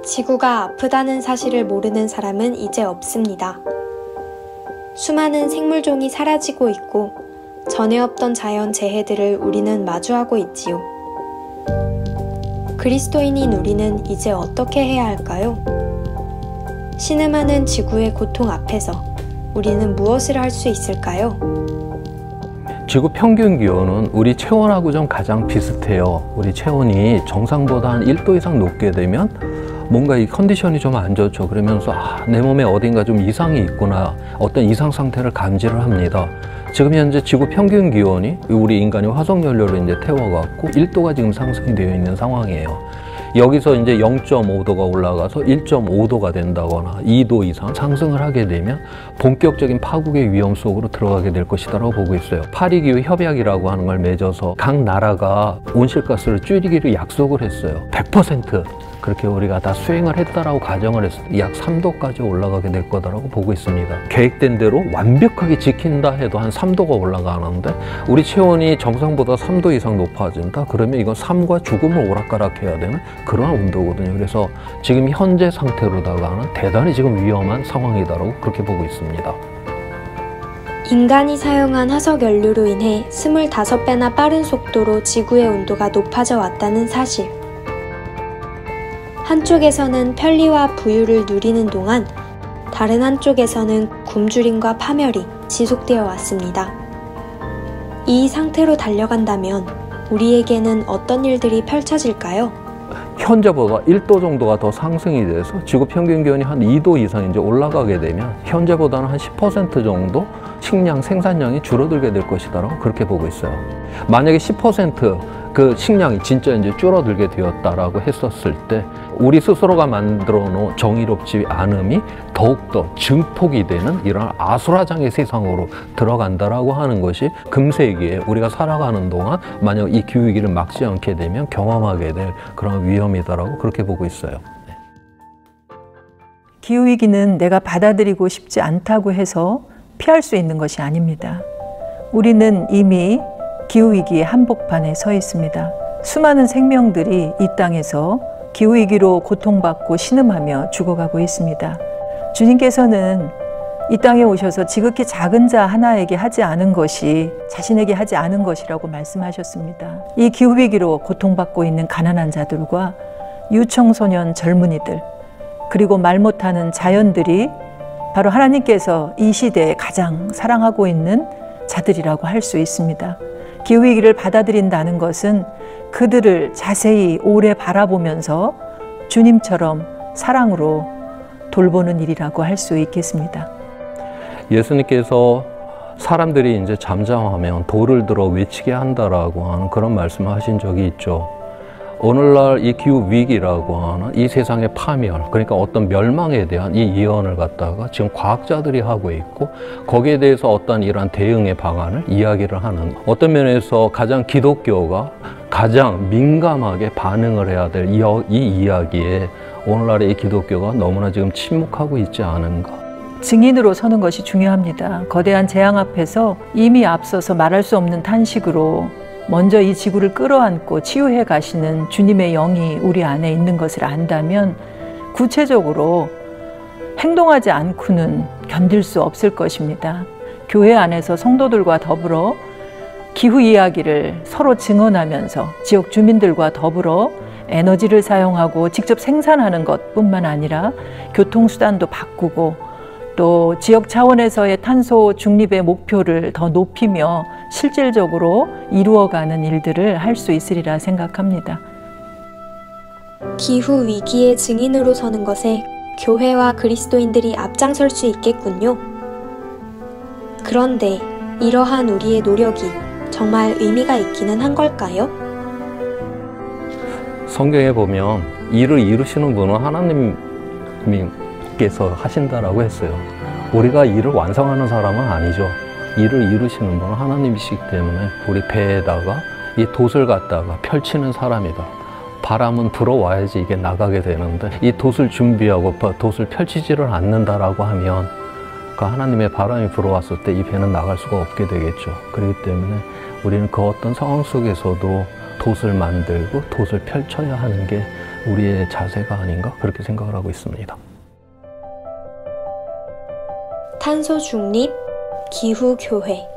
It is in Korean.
지구가 아프다는 사실을 모르는 사람은 이제 없습니다. 수많은 생물종이 사라지고 있고 전에 없던 자연 재해들을 우리는 마주하고 있지요. 그리스도인인 우리는 이제 어떻게 해야 할까요? 신음하는 지구의 고통 앞에서 우리는 무엇을 할 수 있을까요? 지구 평균 기온은 우리 체온하고 좀 가장 비슷해요. 우리 체온이 정상보다 한 1도 이상 높게 되면 뭔가 이 컨디션이 좀 안 좋죠. 그러면서 내 몸에 어딘가 좀 이상이 있구나, 어떤 이상 상태를 감지를 합니다. 지금 현재 지구 평균 기온이 우리 인간이 화석연료로 이제 태워갖고 1도가 지금 상승이 되어 있는 상황이에요. 여기서 이제 0.5도가 올라가서 1.5도가 된다거나 2도 이상 상승을 하게 되면 본격적인 파국의 위험 속으로 들어가게 될 것이라고 보고 있어요. 파리기후 협약이라고 하는 걸 맺어서 각 나라가 온실가스를 줄이기로 약속을 했어요. 100% 그렇게 우리가 다 수행을 했다라고 가정을 했을 때 약 3도까지 올라가게 될 거다라고 보고 있습니다. 계획된 대로 완벽하게 지킨다 해도 한 3도가 올라가는데 우리 체온이 정상보다 3도 이상 높아진다? 그러면 이건 삶과 죽음을 오락가락해야 되는 그러한 온도거든요. 그래서 지금 현재 상태로다가는 대단히 지금 위험한 상황이다라고 그렇게 보고 있습니다. 인간이 사용한 화석연료로 인해 25배나 빠른 속도로 지구의 온도가 높아져 왔다는 사실. 한쪽에서는 편리와 부유를 누리는 동안 다른 한쪽에서는 굶주림과 파멸이 지속되어 왔습니다. 이 상태로 달려간다면 우리에게는 어떤 일들이 펼쳐질까요? 현재보다 1도 정도가 더 상승이 돼서 지구 평균 기온이 한 2도 이상 이제 올라가게 되면 현재보다는 한 10% 정도 식량 생산량이 줄어들게 될 것이다라고 그렇게 보고 있어요. 만약에 10% 그 식량이 진짜 이제 줄어들게 되었다라고 했었을 때 우리 스스로가 만들어 놓은 정의롭지 않음이 더욱더 증폭이 되는 이런 아수라장의 세상으로 들어간다라고 하는 것이 금세기에 우리가 살아가는 동안 만약 이 기후위기를 막지 않게 되면 경험하게 될 그런 위험이다라고 그렇게 보고 있어요. 기후위기는 내가 받아들이고 싶지 않다고 해서 피할 수 있는 것이 아닙니다. 우리는 이미 기후위기의 한복판에 서 있습니다. 수많은 생명들이 이 땅에서 기후위기로 고통받고 신음하며 죽어가고 있습니다. 주님께서는 이 땅에 오셔서 지극히 작은 자 하나에게 하지 않은 것이 자신에게 하지 않은 것이라고 말씀하셨습니다. 이 기후위기로 고통받고 있는 가난한 자들과 유청소년 젊은이들, 그리고 말 못하는 자연들이 바로 하나님께서 이 시대에 가장 사랑하고 있는 자들이라고 할 수 있습니다. 기후위기를 받아들인다는 것은 그들을 자세히 오래 바라보면서 주님처럼 사랑으로 돌보는 일이라고 할 수 있겠습니다. 예수님께서 사람들이 이제 잠잠하면 돌을 들어 외치게 한다라고 하는 그런 말씀을 하신 적이 있죠. 오늘날 이 기후위기라고 하는 이 세상의 파멸, 그러니까 어떤 멸망에 대한 이 예언을 갖다가 지금 과학자들이 하고 있고 거기에 대해서 어떤 이러한 대응의 방안을 이야기를 하는, 어떤 면에서 가장 기독교가 가장 민감하게 반응을 해야 될 이 이야기에 오늘날의 이 기독교가 너무나 지금 침묵하고 있지 않은가. 증인으로 서는 것이 중요합니다. 거대한 재앙 앞에서 이미 앞서서 말할 수 없는 탄식으로 먼저 이 지구를 끌어안고 치유해 가시는 주님의 영이 우리 안에 있는 것을 안다면 구체적으로 행동하지 않고는 견딜 수 없을 것입니다. 교회 안에서 성도들과 더불어 기후 이야기를 서로 증언하면서 지역 주민들과 더불어 에너지를 사용하고 직접 생산하는 것뿐만 아니라 교통수단도 바꾸고 또 지역 차원에서의 탄소 중립의 목표를 더 높이며 실질적으로 이루어가는 일들을 할 수 있으리라 생각합니다. 기후 위기의 증인으로 서는 것에 교회와 그리스도인들이 앞장설 수 있겠군요. 그런데 이러한 우리의 노력이 정말 의미가 있기는 한 걸까요? 성경에 보면 일을 이루시는 분은 하나님께서 하신다라고 했어요. 우리가 일을 완성하는 사람은 아니죠. 일을 이루시는 분은 하나님이시기 때문에 우리 배에다가 이 돛을 갖다가 펼치는 사람이다. 바람은 불어와야지 이게 나가게 되는데 이 돛을 준비하고 돛을 펼치지를 않는다라고 하면 그 하나님의 바람이 불어왔을 때 이 배는 나갈 수가 없게 되겠죠. 그렇기 때문에 우리는 그 어떤 상황 속에서도 돛을 만들고 돛을 펼쳐야 하는 게 우리의 자세가 아닌가 그렇게 생각을 하고 있습니다. 탄소 중립 기후 교회